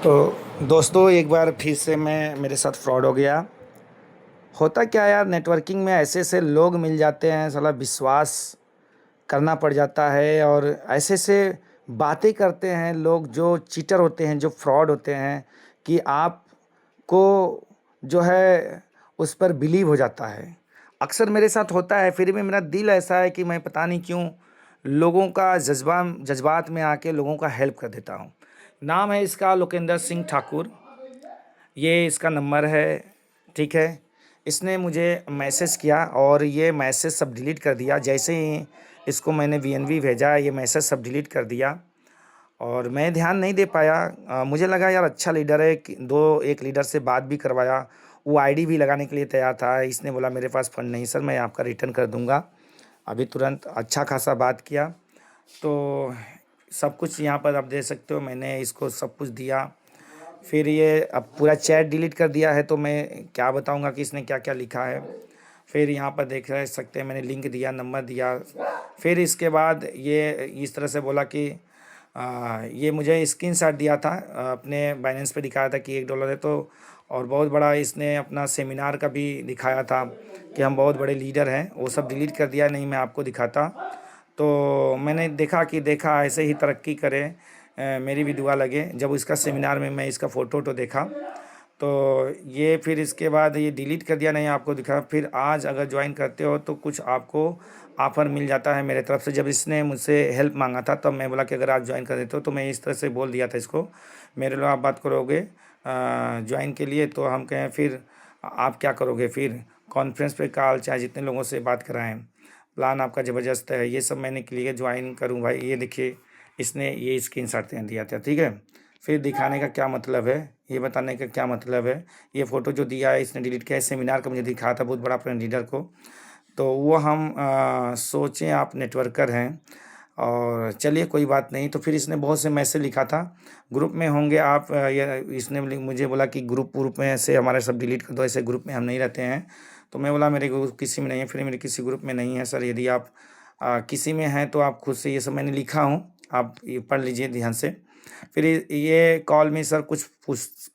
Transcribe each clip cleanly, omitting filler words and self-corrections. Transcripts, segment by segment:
तो दोस्तों एक बार फिर से मैं मेरे साथ फ्रॉड हो गया। होता क्या है यार, नेटवर्किंग में ऐसे ऐसे लोग मिल जाते हैं, साला विश्वास करना पड़ जाता है। और ऐसे ऐसे बातें करते हैं लोग जो चीटर होते हैं, जो फ्रॉड होते हैं, कि आपको जो है उस पर बिलीव हो जाता है। अक्सर मेरे साथ होता है, फिर भी मेरा दिल ऐसा है कि मैं पता नहीं क्यों लोगों का जज्बात में आके लोगों का हेल्प कर देता हूँ। नाम है इसका लोकेंद्र सिंह ठाकुर, ये इसका नंबर है। ठीक है। इसने मुझे मैसेज किया और ये मैसेज सब डिलीट कर दिया। जैसे ही इसको मैंने वीएनवी भेजा, ये मैसेज सब डिलीट कर दिया और मैं ध्यान नहीं दे पाया। मुझे लगा यार अच्छा लीडर है कि दो एक लीडर से बात भी करवाया, वो आईडी भी लगाने के लिए तैयार था। इसने बोला मेरे पास फ़ंड नहीं सर, मैं आपका रिटर्न कर दूंगा अभी तुरंत। अच्छा खासा बात किया। तो सब कुछ यहाँ पर आप देख सकते हो, मैंने इसको सब कुछ दिया। फिर ये अब पूरा चैट डिलीट कर दिया है, तो मैं क्या बताऊंगा कि इसने क्या क्या लिखा है। फिर यहाँ पर देख रह सकते हैं, मैंने लिंक दिया, नंबर दिया। फिर इसके बाद ये इस तरह से बोला कि ये मुझे स्क्रीनशॉट दिया था, अपने बाइनेंस पे दिखाया था कि $1 है। तो और बहुत बड़ा इसने अपना सेमिनार का भी दिखाया था कि हम बहुत बड़े लीडर हैं, वो सब डिलीट कर दिया। नहीं मैं आपको दिखाता। तो मैंने देखा ऐसे ही तरक्की करे, मेरी भी दुआ लगे। जब इसका सेमिनार में मैं इसका फ़ोटो तो देखा, तो ये फिर इसके बाद ये डिलीट कर दिया, नहीं आपको दिखा। फिर आज अगर ज्वाइन करते हो तो कुछ आपको ऑफ़र मिल जाता है मेरे तरफ से। जब इसने मुझसे हेल्प मांगा था तब मैं बोला कि अगर आप ज्वाइन कर देते हो, तो मैं इस तरह से बोल दिया था इसको, मेरे लोग आप बात करोगे ज्वाइन के लिए। तो हम कहें फिर आप क्या करोगे, फिर कॉन्फ्रेंस पे कॉल चाहे जितने लोगों से बात कराएं, प्लान आपका ज़बरदस्त है। ये सब मैंने क्लियर ज्वाइन करूँ भाई, ये देखिए इसने ये स्क्रीनशॉट दिया था। ठीक है। फिर दिखाने का क्या मतलब है, ये बताने का क्या मतलब है। ये फ़ोटो जो दिया है इसने डिलीट किया है। सेमिनार का मुझे दिखाया था बहुत बड़ा अपने लीडर को। तो वो हम सोचें आप नेटवर्कर हैं, और चलिए कोई बात नहीं। तो फिर इसने बहुत से मैसेज लिखा था, ग्रुप में होंगे आप, ये इसने मुझे बोला कि ग्रुप में से हमारे सब डिलीट कर दो, ऐसे ग्रुप में हम नहीं रहते हैं। तो मैं बोला मेरे ग्रुप किसी में नहीं है। फिर मेरे किसी ग्रुप में नहीं है सर, यदि आप किसी में हैं तो आप खुद से, ये सब मैंने लिखा हूँ, आप ये पढ़ लीजिए ध्यान से। फिर ये कॉल में सर कुछ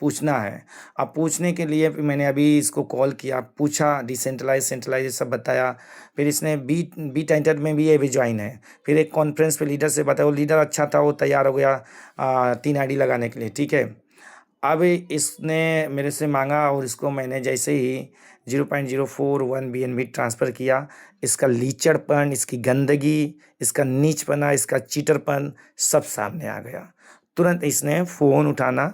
पूछना है। अब पूछने के लिए फिर मैंने अभी इसको कॉल किया, पूछा, डिसेंट्रलाइज सेंट्रलाइज ये सब बताया। फिर इसने बी टेंटेड में भी ये भी ज्वाइन है। फिर एक कॉन्फ्रेंस पे लीडर से बताया, वो लीडर अच्छा था, वो तैयार हो गया 3 आईडी लगाने के लिए। ठीक है। अब इसने मेरे से मांगा और इसको मैंने जैसे ही 0.041 BNB ट्रांसफ़र किया, इसका लीचड़पन, इसकी गंदगी, इसका नीचपना, इसका चीटरपन सब सामने आ गया। तुरंत इसने फ़ोन उठाना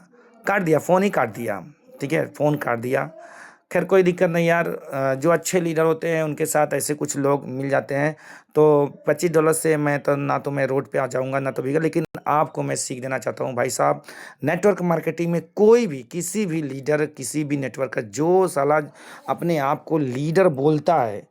काट दिया, फ़ोन ही काट दिया। ठीक है, फ़ोन काट दिया। खैर कोई दिक्कत नहीं यार, जो अच्छे लीडर होते हैं उनके साथ ऐसे कुछ लोग मिल जाते हैं। तो $25 से मैं तो ना तो मैं रोड पे आ जाऊंगा ना तो भीगा। लेकिन आपको मैं सीख देना चाहता हूँ भाई साहब, नेटवर्क मार्केटिंग में कोई भी किसी भी लीडर, किसी भी नेटवर्कर जो साला अपने आप को लीडर बोलता है,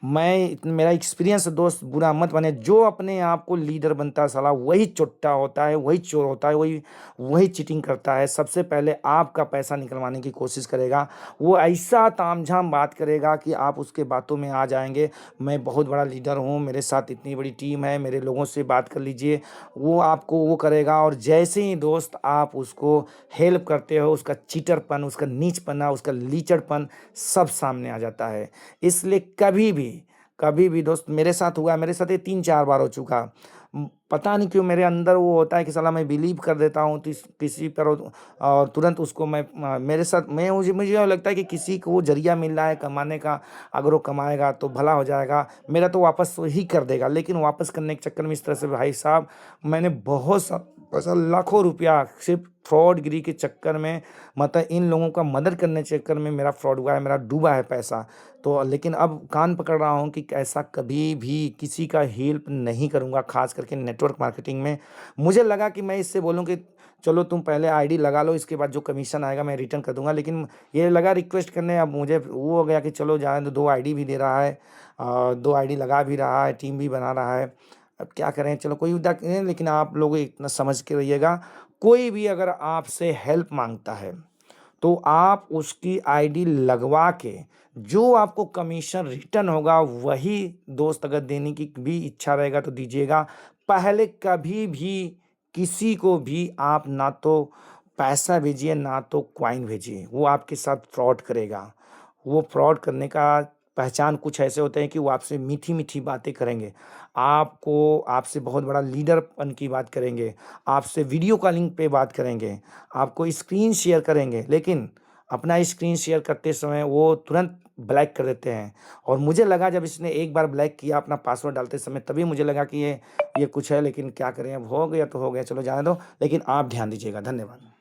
मेरा एक्सपीरियंस दोस्त, बुरा मत बने, जो अपने आप को लीडर बनता है साला वही चोट्टा होता है, वही चोर होता है, वही वही चीटिंग करता है। सबसे पहले आपका पैसा निकलवाने की कोशिश करेगा, वो ऐसा तामझाम बात करेगा कि आप उसके बातों में आ जाएंगे। मैं बहुत बड़ा लीडर हूँ, मेरे साथ इतनी बड़ी टीम है, मेरे लोगों से बात कर लीजिए, वो आपको वो करेगा। और जैसे ही दोस्त आप उसको हेल्प करते हो, उसका चीटरपन, उसका नीचपना, उसका लीचड़पन सब सामने आ जाता है। इसलिए कभी भी दोस्त, मेरे साथ हुआ है, मेरे साथ ये 3-4 बार हो चुका। पता नहीं क्यों मेरे अंदर वो होता है कि साला मैं बिलीव कर देता हूँ किसी पर, और तुरंत उसको मैं मेरे साथ मैं मुझे ये लगता है कि किसी को वो जरिया मिल रहा है कमाने का, अगर वो कमाएगा तो भला हो जाएगा, मेरा तो वापस ही कर देगा। लेकिन वापस करने के चक्कर में इस तरह से भाई साहब मैंने बहुत सा पैसा, लाखों रुपया सिर्फ फ्रॉडगिरी के चक्कर में, मतलब इन लोगों का मदद करने के चक्कर में मेरा फ्रॉड हुआ है, मेरा डूबा है पैसा। तो लेकिन अब कान पकड़ रहा हूँ कि ऐसा कभी भी किसी का हेल्प नहीं करूँगा, खास करके नेटवर्क मार्केटिंग में। मुझे लगा कि मैं इससे बोलूँ कि चलो तुम पहले आईडी लगा लो, इसके बाद जो कमीशन आएगा मैं रिटर्न कर दूंगा। लेकिन ये लगा रिक्वेस्ट करने, अब मुझे वो हो गया कि चलो जाए, तो 2 आईडी भी दे रहा है, 2 आईडी लगा भी रहा है, टीम भी बना रहा है। अब क्या करें, चलो कोई बात नहीं। लेकिन आप लोग इतना समझ के रहिएगा, कोई भी अगर आपसे हेल्प मांगता है तो आप उसकी आईडी लगवा के जो आपको कमीशन रिटर्न होगा वही दोस्त, अगर देने की भी इच्छा रहेगा तो दीजिएगा। पहले कभी भी किसी को भी आप ना तो पैसा भेजिए ना तो कॉइन भेजिए, वो आपके साथ फ्रॉड करेगा। वो फ्रॉड करने का पहचान कुछ ऐसे होते हैं कि वो आपसे मीठी-मीठी बातें करेंगे। आपसे बहुत बड़ा लीडरपन की बात करेंगे, आपसे वीडियो कॉलिंग पे बात करेंगे, आपको स्क्रीन शेयर करेंगे, लेकिन अपना स्क्रीन शेयर करते समय वो तुरंत ब्लैक कर देते हैं। और मुझे लगा जब इसने एक बार ब्लैक किया अपना पासवर्ड डालते समय, तभी मुझे लगा कि ये कुछ है, लेकिन क्या करें, अब हो गया तो हो गया, चलो जाने दो। लेकिन आप ध्यान दीजिएगा। धन्यवाद।